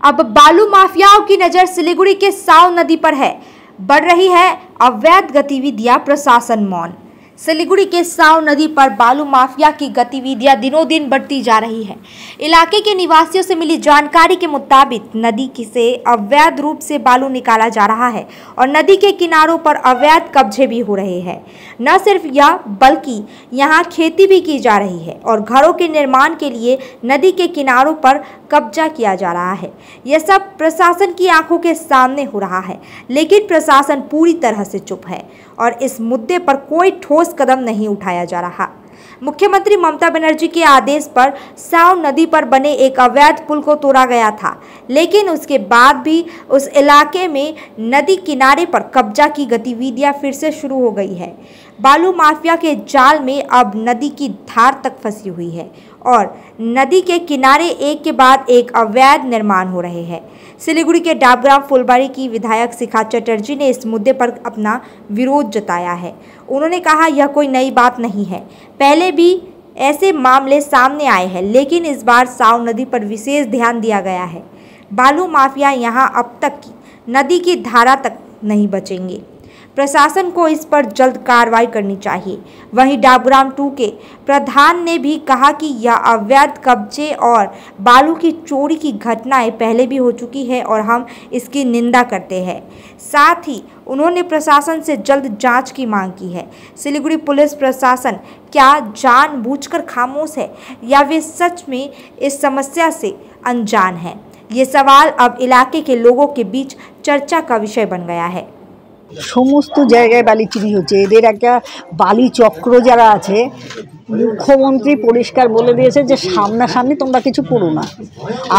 अब बालू माफियाओं की नजर सिलीगुड़ी के साव नदी पर है। बढ़ रही है अवैध गतिविधियां, प्रशासन मौन। सिलीगुड़ी के साव नदी पर बालू माफिया की गतिविधियां दिनों दिन बढ़ती जा रही है। इलाके के निवासियों से मिली जानकारी के मुताबिक नदी से अवैध रूप से बालू निकाला जा रहा है और नदी के किनारों पर अवैध कब्जे भी हो रहे हैं। न सिर्फ यह बल्कि यहाँ खेती भी की जा रही है और घरों के निर्माण के लिए नदी के किनारों पर कब्जा किया जा रहा है। यह सब प्रशासन की आंखों के सामने हो रहा है, लेकिन प्रशासन पूरी तरह से चुप है और इस मुद्दे पर कोई ठोस कदम नहीं उठाया जा रहा। मुख्यमंत्री ममता बनर्जी के आदेश पर साव नदी पर बने एक अवैध पुल को तोड़ा गया था, लेकिन उसके बाद भी उस इलाके में नदी किनारे पर कब्जा की गतिविधियां फिर से शुरू हो गई है। बालू माफिया के जाल में अब नदी की धार तक फंसी हुई है और नदी के किनारे एक के बाद एक अवैध निर्माण हो रहे हैं। सिलीगुड़ी के डाबग्राम फुलबाड़ी की विधायक शिखा चटर्जी ने इस मुद्दे पर अपना विरोध जताया है। उन्होंने कहा, यह कोई नई बात नहीं है, पहले भी ऐसे मामले सामने आए हैं, लेकिन इस बार साव नदी पर विशेष ध्यान दिया गया है। बालू माफिया यहां अब तक की नदी की धारा तक नहीं बचेंगे। प्रशासन को इस पर जल्द कार्रवाई करनी चाहिए। वहीं डाबग्राम 2 के प्रधान ने भी कहा कि यह अवैध कब्जे और बालू की चोरी की घटनाएं पहले भी हो चुकी है और हम इसकी निंदा करते हैं। साथ ही उन्होंने प्रशासन से जल्द जांच की मांग की है। सिलीगुड़ी पुलिस प्रशासन क्या जानबूझकर खामोश है या वे सच में इस समस्या से अनजान है? ये सवाल अब इलाके के लोगों के बीच चर्चा का विषय बन गया है। সমস্ত জায়গায় বালি চুরি হচ্ছে। এদের একটা বালি চক্র যারা আছে, মুখ্যমন্ত্রী পরিষ্কার বলে দিয়েছে যে সামনাসামনি তোমরা কিছু করো না,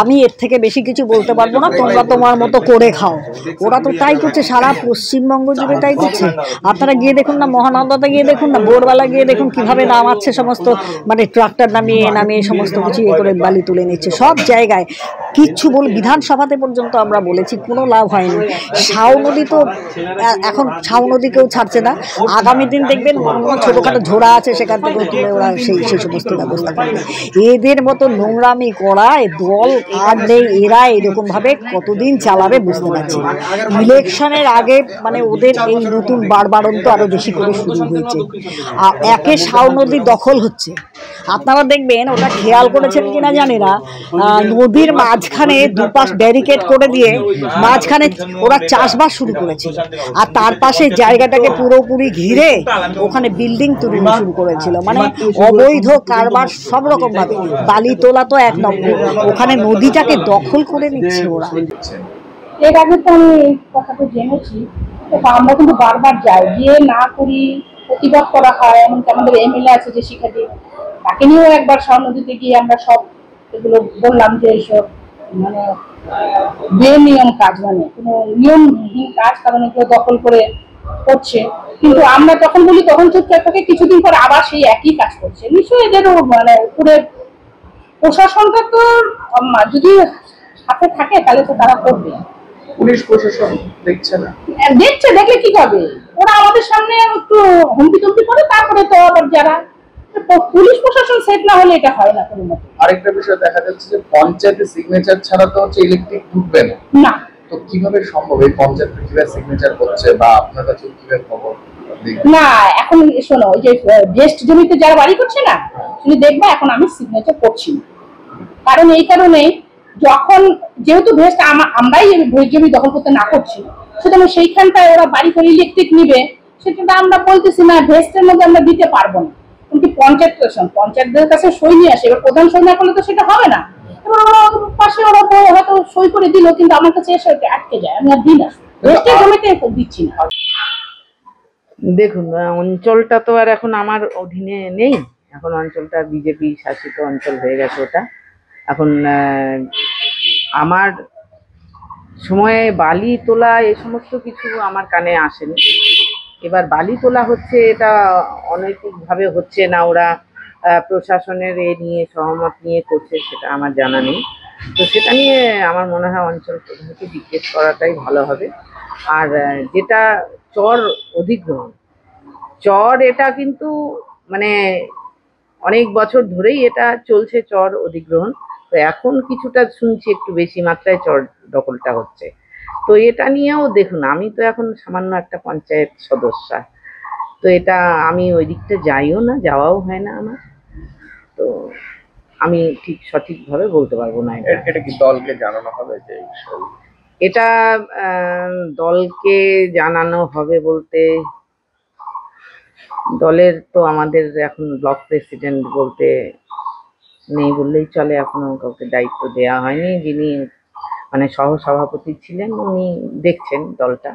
আমি এর থেকে বেশি কিছু বলতে পারবো না, তোমরা তোমার মতো করে খাও। ওরা তো তাই করছে, সারা পশ্চিমবঙ্গ জুড়ে তাই করছে। আপনারা গিয়ে দেখুন না, মহানন্দাতে গিয়ে দেখুন না, ভোরবেলা গিয়ে দেখুন কীভাবে নামাচ্ছে সমস্ত, মানে ট্রাক্টর নামিয়ে নামিয়ে সমস্ত কিছু ইয়ে করে বালি তুলে নিচ্ছে সব জায়গায়। কিচ্ছু বল, বিধানসভাতে পর্যন্ত আমরা বলেছি, কোনো লাভ হয়নি। সাও নদী তো এখন সাও নদী কেউ ছাড়ছে না। আগামী দিন দেখবেন ছোটোখাটো ঝোড়া আছে, সেখান থেকে তুলে ওরা সেই সমস্ত ব্যবস্থা করবে। এদের মতো নোংরামি করা দল আর নেই, এরা এরকমভাবে কতদিন চালাবে বুঝতে পারছি না। ইলেকশনের আগে মানে ওদের এই নতুন বাড়বাড়ন্ত আরও বেশি করে শুরু হয়েছে। একে সাও নদী দখল হচ্ছে, আপনারা দেখবেন, ওটা খেয়াল করেছেন কিনা জানি না, নদীর মাঝখানে দুপাশ ব্যারিকেড করে দিয়ে মাঝখানে ওরা চাষবাস শুরু করেছিল আর তার পাশে জায়গাটাকে পুরোপুরি ঘিরে ওখানে বিল্ডিং তৈরি শুরু করেছিল। মানে অবৈধ কারবার সব রকম ভাবে, বালি তোলা তো এক নম্বর, ওখানে নদীটাকে দখল করে নিচ্ছে ওরা। এর আগে তো আমি এই কথাটা জেনেছি, আমরা কিন্তু বারবার যাই, গিয়ে না করি, প্রতিবাদ করা হয়। এমনকি আমাদের এমএলএ আছে যে শিখাটি, তাকে নিয়েও একবার সাও নদীতে গিয়ে আমরা সব এগুলো বললাম যে এইসব মানে বেনিয়ম কাজ, মানে কোনো নিয়মহীন কাজ, কারণ এগুলো দখল করে করছে। কিন্তু আমরা যখন বলি তখন চুপচাপ থাকে, কিছুদিন পর আবার সেই একই কাজ করছে। নিশ্চয়ই এদেরও মানে উপরে প্রশাসনটা তো যদি হাতে থাকে তাহলে তো তারা করবে। পুলিশ প্রশাসন দেখছে না, দেখছে, দেখলে কি করবে? ওরা আমাদের সামনে একটু হুমকি টুমকি করে, তারপরে তো আবার যারা পুলিশ প্রশাসন সেট না হলে এটা হয় না কোনো মতে। আরেকটা বিষয় দেখা যাচ্ছে যে পঞ্চায়েতের সিগনেচার ছাড়া তো ইলেকট্রিক ঢুকবে না। তো কিভাবে সম্ভব? এই পঞ্চায়েত কিভাবে সিগনেচার করছে বা আপনার কাছে কিভাবে খবর? না, এখন শোনো, ওই যে ভেস্ট জমিতে যারা বাড়ি করছে না, তুমি দেখবে এখন আমি সিগনেচার করছি না। কারণ এই কারণে, যখন যেহেতু ভেস্ট আমরাই ভেস্ট জমি দখল করতে না করছি, সুতরাং সেইখানটায় ওরা বাড়ি করে ইলেকট্রিক নিবে, সেটা আমরা বলতেছি না ভেস্টের মধ্যে আমরা দিতে পারবো না। কিন্তু পঞ্চায়েতদের কাছে সই নিয়ে আসে, এবার প্রধান সই না করলে তো সেটা হবে না। এবার ওরা পাশে ওরা হয়তো সই করে দিল, কিন্তু আমার কাছে এসে আটকে যায়, আমি আর দিই না, ভেস্টের জমিতে দিচ্ছি না। দেখুন, অঞ্চলটা তো আর এখন আমার অধীনে নেই, এখন অঞ্চলটা বিজেপি শাসিত অঞ্চল হয়ে গেছে। ওটা এখন আমার সময়ে বালি তোলা এ সমস্ত কিছু আমার কানে আসেনি। এবার বালি তোলা হচ্ছে, এটা অনৈতিকভাবে হচ্ছে না, ওরা প্রশাসনের এ নিয়ে সহমত নিয়ে করছে, সেটা আমার জানা নেই। তো সেটা নিয়ে আমার মনে হয় অঞ্চল প্রধানকে জিজ্ঞেস করাটাই ভালো হবে। আর যেটা চর অধিগ্রহণ, চর এটা কিন্তু মানে অনেক বছর ধরেই এটা চলছে, চর অধিগ্রহণ। তো এখন কিছুটা শুনছি একটু বেশি মাত্রায় চড় দখলটা হচ্ছে। তো এটা নিয়েও দেখুন, আমি তো এখন সামান্য একটা পঞ্চায়েত সদস্যা, তো এটা আমি ওই দিকটা যাইও না, যাওয়াও হয় না আমার, তো আমি ঠিক সঠিকভাবে বলতে পারবো না। এটা কি দলকে জানানো হবে যে এটা দলকে জানানো হবে বলতে, দলের তো আমাদের এখন ব্লক প্রেসিডেন্ট বলতে নেই বললেই চলে, এখনো কাউকে দায়িত্ব দেওয়া হয়নি। যিনি মানে সহ সভাপতি ছিলেন উনি দেখছেন দলটা।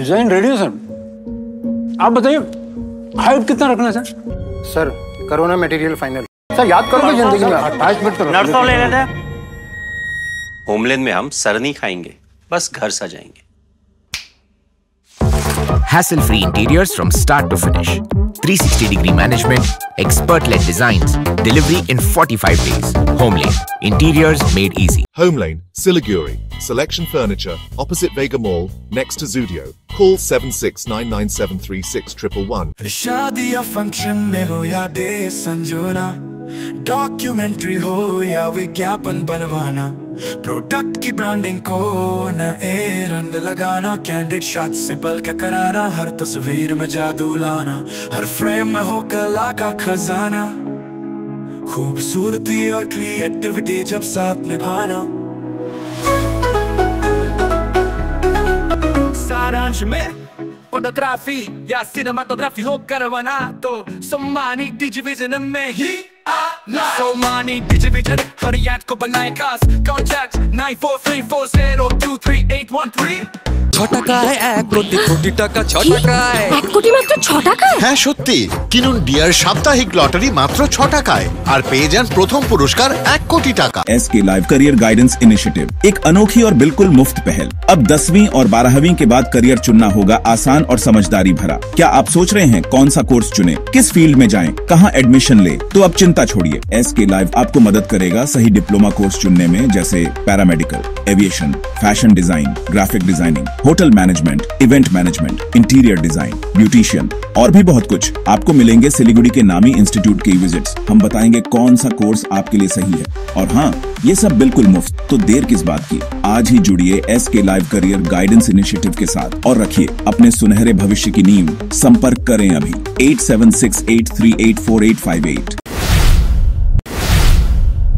डिजाइन रेडी है सर, आप बताइए हाइट कितना रखना है सर? करो ना मटेरियल फाइनल सर, याद करो जिंदगी में 28 मिनट नर्सों ले लेते हैं। होमलैंड में हम सर नहीं खाएंगे, बस घर सजाएंगे। Hassle-free interiors from start to finish. 360-degree management, expert-led designs, delivery in 45 days. Homelane, interiors made easy. Homelane, Siliguri. Selection Furniture, opposite Vega Mall, next to Zudio. Call 7699736111. शादी या फंक्शन में हो या डे संजोना, डॉक्यूमेंट्री हो या विज्ञापन बनवाना, product की ब्रांडिंग को न रंग लगाना, कैंडिड शॉट से पल के कराना, हर तस्वीर में जादू लाना, हर फ्रेम में हो कला का खजाना, खूबसूरती और क्रिएटिविटी जब साथ निभाना। सारांश में फोटोग्राफी या सिनेमाटोग्राफी हो करवाना, तो सम्मानित डिजिविजन में ही आना। सम्मानित डिजिविजन हर याद को बनाए खास। कॉन्टैक्ट 9434023813। হ্যাঁ সত্যি, কিনুন ডিয়ার সাপ্তাহিক লটারি মাত্র 6 টাকায় আর পেয়ে যান প্রথম পুরস্কার 1 কোটি টাকা। SK live career guidance initiative एक अनोखी और बिल्कुल मुफ्त पहल। अब 10वीं और 12वीं के बाद करियर चुनना होगा आसान और समझदारी भरा। क्या आप सोच रहे हैं कौन सा कोर्स चुने, किस फील्ड में जाएं, कहां एडमिशन ले? तो अब चिंता छोड़िए, एसके लाइव आपको मदद करेगा सही डिप्लोमा कोर्स चुनने में, जैसे paramedical, aviation, fashion design, graphic designing, hotel management, event management, interior design, beautician और भी बहुत कुछ। आपको मिलेंगे सिलीगुड़ी के नामी इंस्टीट्यूट के विजिट्स। हम बताएंगे कौन सा कोर्स आपके लिए सही है, और हाँ, ये सब बिल्कुल मुफ्त। तो देर किस बात की, आज ही जुड़िए SK live career guidance initiative के साथ और रखिए अपने सुनहरे भविष्य की नींव। संपर्क करें अभी 8768384858।